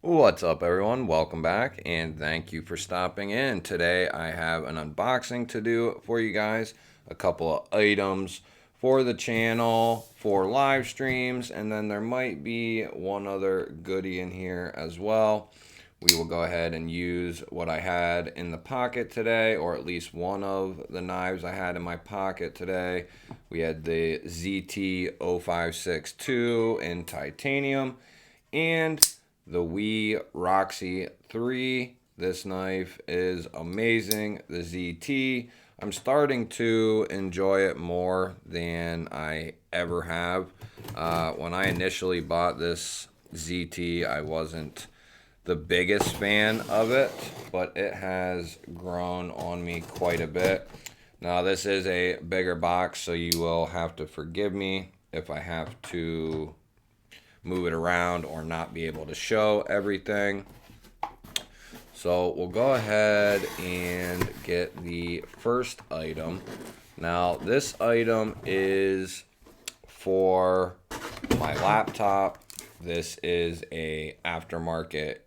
What's up, everyone? Welcome back, and thank you for stopping in. Today, I have an unboxing to do for you guys, a couple of items for the channel, for live streams, and then there might be one other goodie in here as well. We will go ahead and use what I had in the pocket today, or at least one of the knives I had in my pocket today. We had the ZT-0562 in titanium, and the Roxy 3. This knife is amazing. The ZT, I'm starting to enjoy it more than I ever have. When I initially bought this ZT, I wasn't the biggest fan of it, but it has grown on me quite a bit. Now, this is a bigger box, so you will have to forgive me if I have to move it around or not be able to show everything. So we'll go ahead and get the first item. Now, this item is for my laptop. This is a aftermarket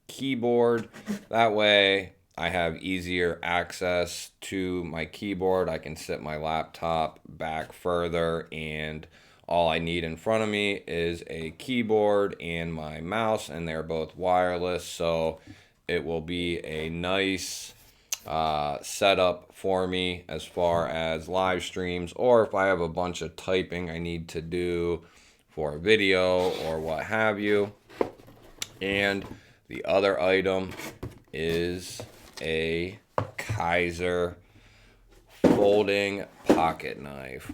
keyboard. That way I have easier access to my keyboard. I can sit my laptop back further, and all I need in front of me is a keyboard and my mouse, and they're both wireless, so it will be a nice setup for me as far as live streams, or if I have a bunch of typing I need to do for a video or what have you. And the other item is a Kizer folding pocket knife.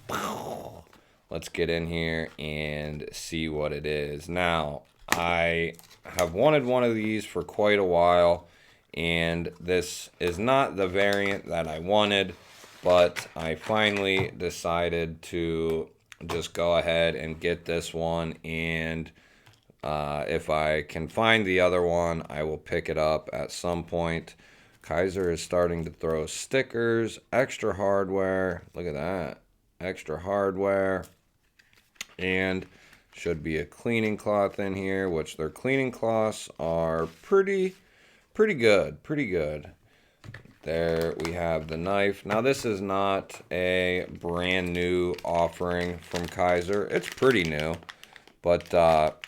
Let's get in here and see what it is. Now, I have wanted one of these for quite a while, and this is not the variant that I wanted, but I finally decided to just go ahead and get this one, and if I can find the other one, I will pick it up at some point. Kizer is starting to throw stickers, extra hardware. Look at that. Extra hardware. And should be a cleaning cloth in here, which their cleaning cloths are pretty good. There we have the knife. Now, this is not a brand new offering from Kizer. It's pretty new, but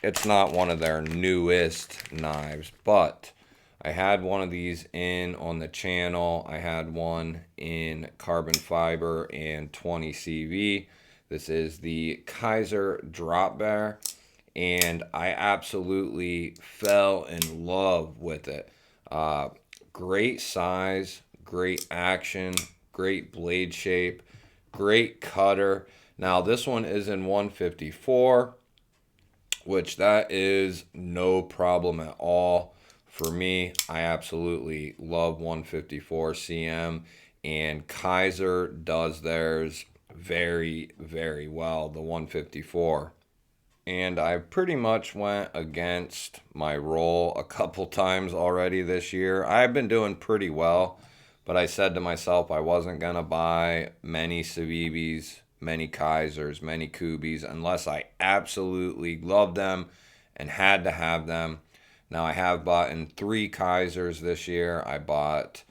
it's not one of their newest knives. But I had one of these in on the channel. I had one in carbon fiber and 20 CV. This is the Kizer Drop Bear, and I absolutely fell in love with it. Great size, great action, great blade shape, great cutter. Now, this one is in 154, which that is no problem at all for me. I absolutely love 154 CM, and Kizer does theirs very well, the 154. And I pretty much went against my role a couple times already this year. I've been doing pretty well, but I said to myself I wasn't going to buy many Civivis, many Kizers, many Kubis, unless I absolutely loved them and had to have them. Now, I have bought in 3 Kizers this year. I bought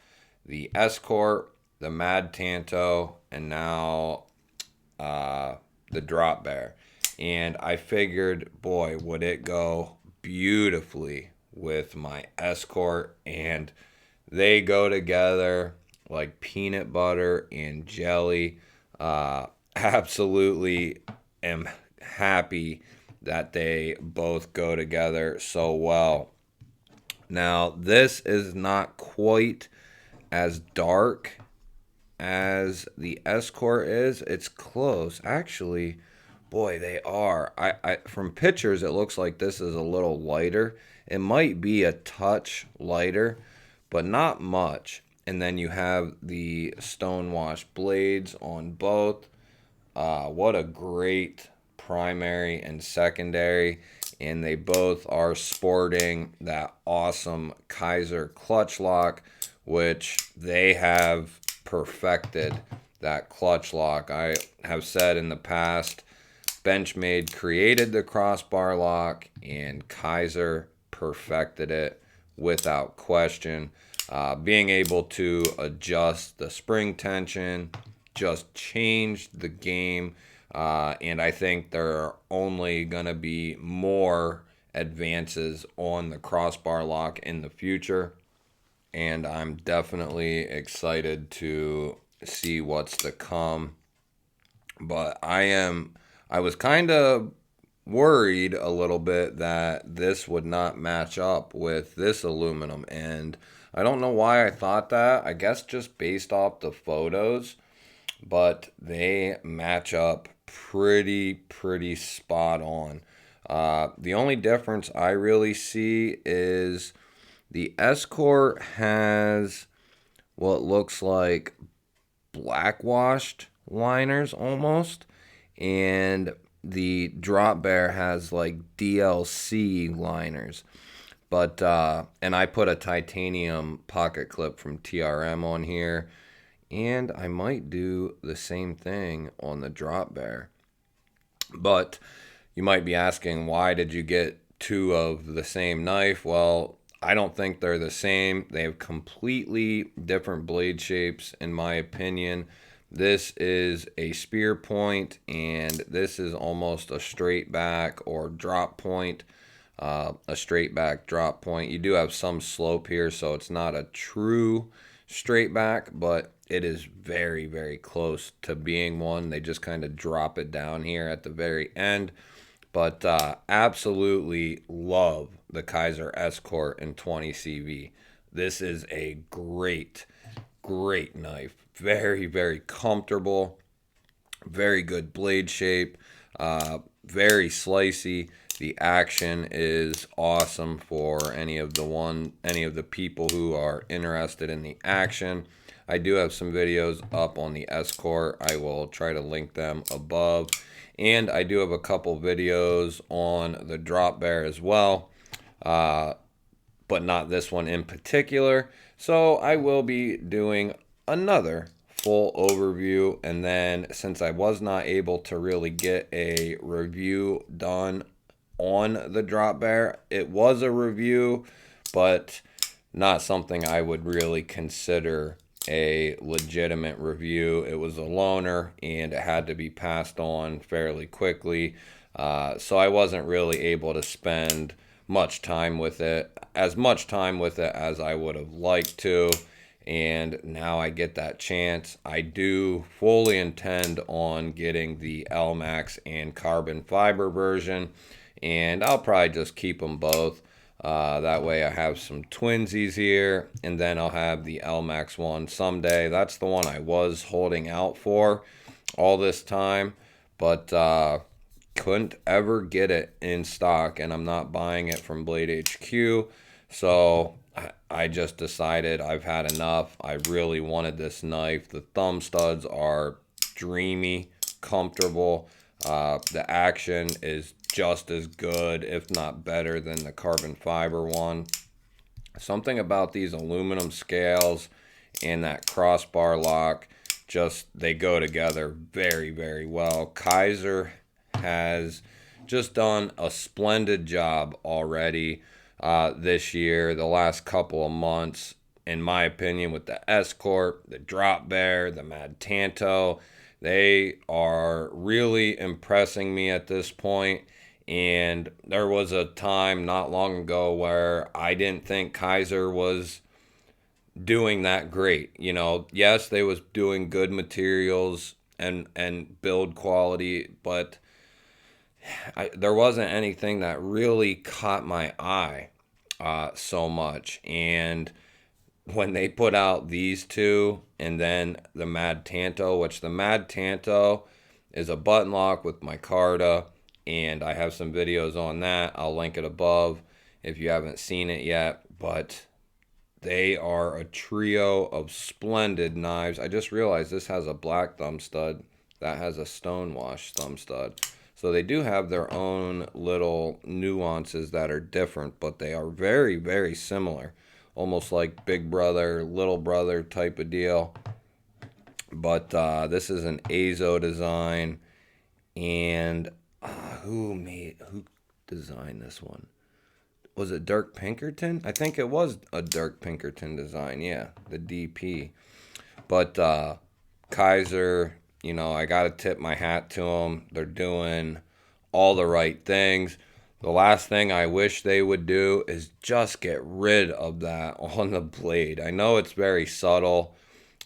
the Escort, the Mad Tanto, and now the Drop Bear. And I figured, boy, would it go beautifully with my Escort, and they go together like peanut butter and jelly. Absolutely am happy that they both go together so well. Now, this is not quite as dark as the Escort is. It's close. Actually, boy, they are. I from pictures, it looks like this is a little lighter. It might be a touch lighter, but not much. And then you have the stonewash blades on both. What a great primary and secondary. And they both are sporting that awesome Kizer clutch lock, which they have perfected that clutch lock. I have said in the past, Benchmade created the crossbar lock, and Kizer perfected it without question. Being able to adjust the spring tension just changed the game. And I think there are only going to be more advances on the crossbar lock in the future. And I'm definitely excited to see what's to come. But I was kind of worried a little bit that this would not match up with this aluminum. And I don't know why I thought that. I guess just based off the photos, but they match up pretty spot on. The only difference I really see is the Escort has what looks like black washed liners almost, and the Drop Bear has like DLC liners. But and I put a titanium pocket clip from TRM on here, and I might do the same thing on the Drop Bear. But you might be asking, why did you get two of the same knife? Well, I don't think they're the same. They have completely different blade shapes, in my opinion. This is a spear point, and this is almost a straight back or drop point. A straight back drop point. You do have some slope here, so it's not a true straight back, but it is very close to being one. They just kind of drop it down here at the very end. But absolutely love the Kizer Escort in 20 CV. This is a great knife. Very comfortable. Very good blade shape. Very slicey. The action is awesome for any of the people who are interested in the action. I do have some videos up on the Escort. I will try to link them above. And I do have a couple videos on the Drop Bear as well, but not this one in particular. So I will be doing another full overview. And then since I was not able to really get a review done on the Drop Bear, it was a review, but not something I would really consider a legitimate review. It was a loaner and it had to be passed on fairly quickly, so I wasn't really able to spend much time with it as I would have liked to. And now I get that chance. I do fully intend on getting the LMAX and carbon fiber version, and I'll probably just keep them both. That way I have some twinsies here, and then I'll have the LMAX one someday. That's the one I was holding out for all this time, but couldn't ever get it in stock, and I'm not buying it from Blade HQ. So I just decided I've had enough. I really wanted this knife. The thumb studs are dreamy, comfortable. The action is just as good, if not better, than the carbon fiber one. Something about these aluminum scales and that crossbar lock, just they go together very well. Kizer has just done a splendid job already this year, the last couple of months, in my opinion, with the Escort, the Drop Bear, the Mad Tanto. They are really impressing me at this point. And there was a time not long ago where I didn't think Kizer was doing that great. You know, yes, they was doing good materials and build quality, but there wasn't anything that really caught my eye so much. And when they put out these two and then the Mad Tanto, which the Mad Tanto is a button lock with micarta, and I have some videos on that. I'll link it above if you haven't seen it yet. But they are a trio of splendid knives. I just realized this has a black thumb stud. That has a stonewash thumb stud. So they do have their own little nuances that are different, but they are very similar. Almost like big brother, little brother type of deal. But this is an Azo design. And who designed this one? was it Dirk Pinkerton? I think it was a Dirk Pinkerton design. Yeah, the DP. But Kizer, you know, I got to tip my hat to them. They're doing all the right things. The last thing I wish they would do is just get rid of that on the blade. I know it's very subtle.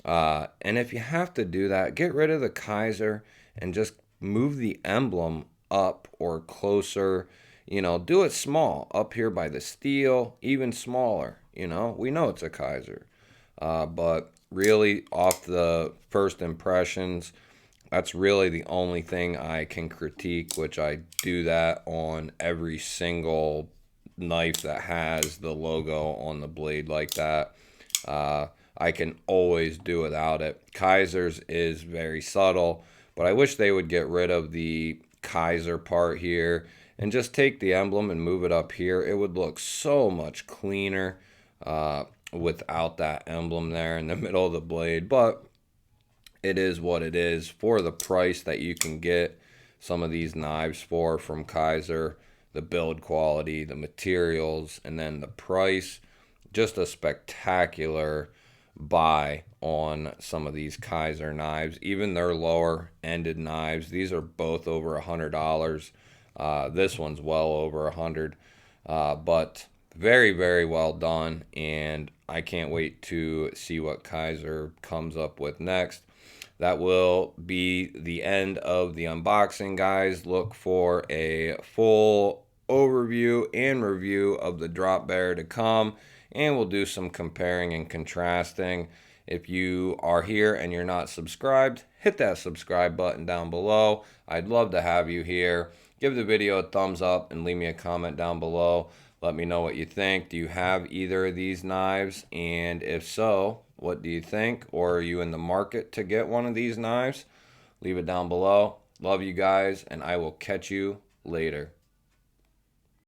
And if you have to do that, get rid of the Kizer and just move the emblem up or closer. You know, do it small up here by the steel, even smaller. You know, we know it's a Kizer. But really, off the first impressions, that's really the only thing I can critique, which I do that on every single knife that has the logo on the blade like that. I can always do without it. Kizer's is very subtle, but I wish they would get rid of the Kizer part here and just take the emblem and move it up here. It would look so much cleaner without that emblem there in the middle of the blade. But it is what it is for the price that you can get some of these knives for from Kizer, the build quality, the materials, and then the price. Just a spectacular buy on some of these Kizer knives, even their lower ended knives. These are both over $100. This one's well over $100, but very, very well done, and I can't wait to see what Kizer comes up with next. That will be the end of the unboxing, guys. Look for a full overview and review of the Drop Bear to come, and we'll do some comparing and contrasting. If you are here and you're not subscribed, hit that subscribe button down below. I'd love to have you here. Give the video a thumbs up and leave me a comment down below. Let me know what you think. Do you have either of these knives? And if so, what do you think? Or are you in the market to get one of these knives? Leave it down below. Love you guys, and I will catch you later.